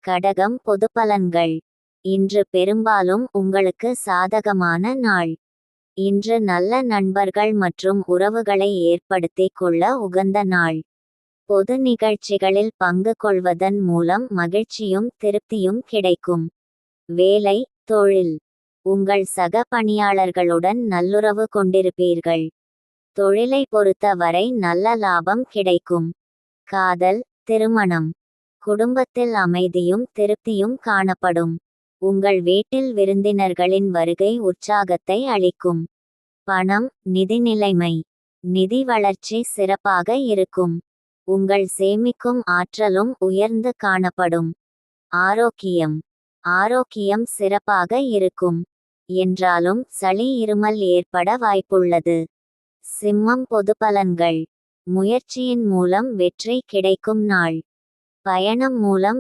கடகம் பொதுப்பலன்கள். இன்று பெரும்பாலும் உங்களுக்கு சாதகமான நாள். இன்று நல்ல நண்பர்கள் மற்றும் உறவுகளை ஏற்படுத்திக் கொள்ள உகந்த நாள். பொது நிகழ்ச்சிகளில் பங்கு கொள்வதன் மூலம் மகிழ்ச்சியும் திருப்தியும் கிடைக்கும். வேலை, தொழில். உங்கள் சக பணியாளர்களுடன் நல்லுறவு கொண்டிருப்பீர்கள். தொழிலை பொறுத்த வரை நல்ல லாபம் கிடைக்கும். காதல், திருமணம். குடும்பத்தில் அமைதியும் திருப்தியும் காணப்படும். உங்கள் வீட்டில் விருந்தினர்களின் வருகை உற்சாகத்தை அளிக்கும். பணம், நிதி நிலைமை. நிதி வளர்ச்சி சிறப்பாக இருக்கும். உங்கள் சேமிக்கும் ஆற்றலும் உயர்ந்து காணப்படும். ஆரோக்கியம். ஆரோக்கியம் சிறப்பாக இருக்கும். என்றாலும் சளி இருமல் ஏற்பட வாய்ப்புள்ளது. சிம்மம் பொதுப்பலன்கள். முயற்சியின் மூலம் வெற்றி கிடைக்கும் நாள். பயணம் மூலம்